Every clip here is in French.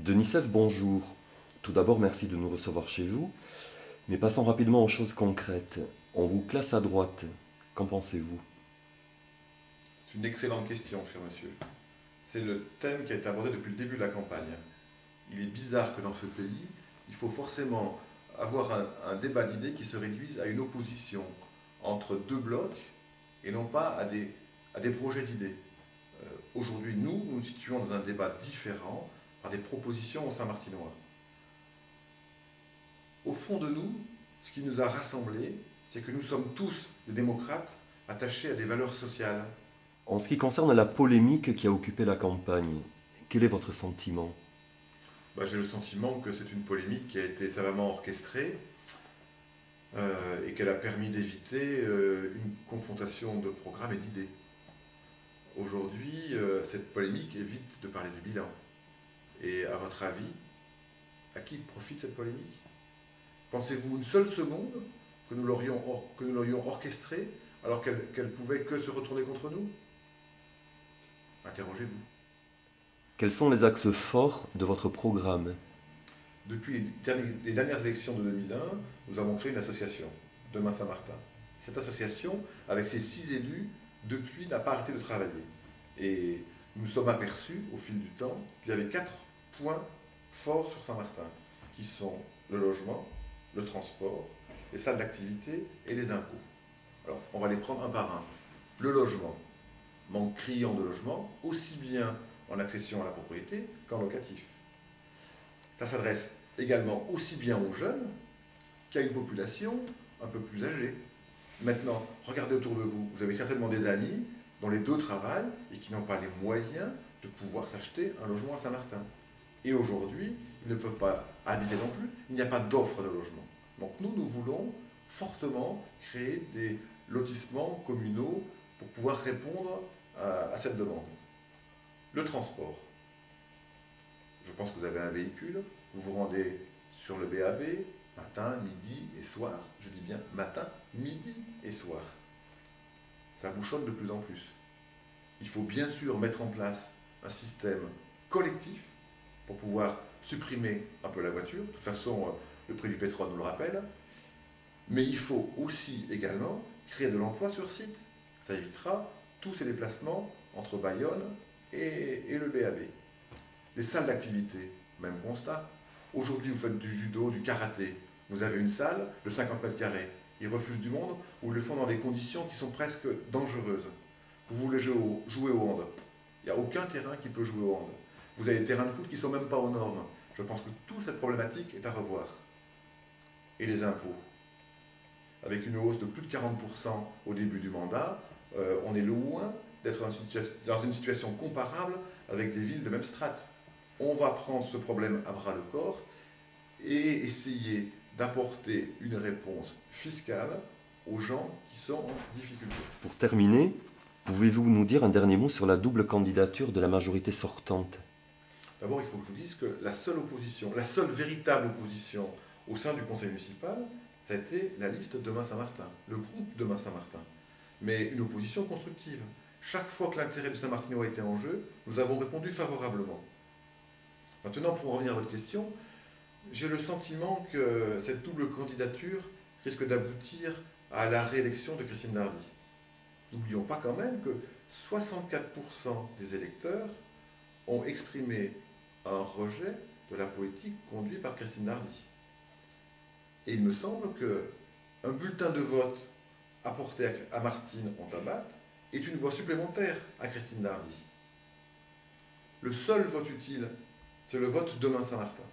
Denisève, bonjour. Tout d'abord, merci de nous recevoir chez vous. Mais passons rapidement aux choses concrètes. On vous classe à droite. Qu'en pensez-vous? C'est une excellente question, cher monsieur. C'est le thème qui a été abordé depuis le début de la campagne. Il est bizarre que dans ce pays, il faut forcément avoir un débat d'idées qui se réduise à une opposition entre deux blocs et non pas à des projets d'idées. Aujourd'hui, nous nous situons dans un débat différent par des propositions au Saint-Martinois. Au fond de nous, ce qui nous a rassemblés, c'est que nous sommes tous des démocrates attachés à des valeurs sociales. En ce qui concerne la polémique qui a occupé la campagne, quel est votre sentiment? J'ai le sentiment que c'est une polémique qui a été savamment orchestrée et qu'elle a permis d'éviter une confrontation de programmes et d'idées. Aujourd'hui, cette polémique évite de parler du bilan. Et à votre avis, à qui profite cette polémique? Pensez-vous une seule seconde que nous l'aurions orchestrée alors qu'elle pouvait que se retourner contre nous? Interrogez-vous. Quels sont les axes forts de votre programme? Depuis les dernières élections de 2001, nous avons créé une association, Demain Saint-Martin. Cette association, avec ses 6 élus, depuis n'a pas arrêté de travailler. Et nous nous sommes aperçus, au fil du temps, qu'il y avait 4 points forts sur Saint-Martin, qui sont le logement, le transport, les salles d'activité et les impôts. Alors, on va les prendre un par un. Le logement, manque criant de logement, aussi bien en accession à la propriété qu'en locatif. Ça s'adresse également aussi bien aux jeunes qu'à une population un peu plus âgée. Maintenant, regardez autour de vous, vous avez certainement des amis dont les deux travaillent et qui n'ont pas les moyens de pouvoir s'acheter un logement à Saint-Martin. Et aujourd'hui, ils ne peuvent pas habiter non plus, il n'y a pas d'offre de logement. Donc nous voulons fortement créer des lotissements communaux pour pouvoir répondre à cette demande. Le transport. Je pense que vous avez un véhicule, vous vous rendez sur le BAB, matin, midi et soir. Je dis bien matin, midi et soir. Ça bouchonne de plus en plus. Il faut bien sûr mettre en place un système collectif pour pouvoir supprimer un peu la voiture. De toute façon, le prix du pétrole nous le rappelle. Mais il faut aussi également créer de l'emploi sur site. Ça évitera tous ces déplacements entre Bayonne et le BAB. Les salles d'activité, même constat. Aujourd'hui, vous faites du judo, du karaté. Vous avez une salle de 50 mètres carrés. Ils refusent du monde ou ils le font dans des conditions qui sont presque dangereuses. Vous voulez jouer au hand. Il n'y a aucun terrain qui peut jouer au hand. Vous avez des terrains de foot qui ne sont même pas aux normes. Je pense que toute cette problématique est à revoir. Et les impôts. Avec une hausse de plus de 40% au début du mandat, on est loin d'être dans une situation comparable avec des villes de même strate. On va prendre ce problème à bras le corps et essayer d'apporter une réponse fiscale aux gens qui sont en difficulté. Pour terminer, pouvez-vous nous dire un dernier mot sur la double candidature de la majorité sortante? D'abord, il faut que je vous dise que la seule opposition, la seule véritable opposition au sein du conseil municipal, ça a été la liste Demain Saint-Martin, le groupe Demain Saint-Martin. Mais une opposition constructive. Chaque fois que l'intérêt de Saint-Martinois était en jeu, nous avons répondu favorablement. Maintenant, pour en revenir à votre question, j'ai le sentiment que cette double candidature risque d'aboutir à la réélection de Christine Nardi. N'oublions pas quand même que 64% des électeurs ont exprimé un rejet de la politique conduite par Christine Nardi. Et il me semble qu'un bulletin de vote apporté à Martine en tabac est une voix supplémentaire à Christine Nardi. Le seul vote utile, c'est le vote Demain Saint-Martin.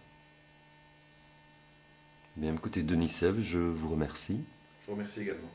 Bien, écoutez, Denisève, je vous remercie. Je vous remercie également.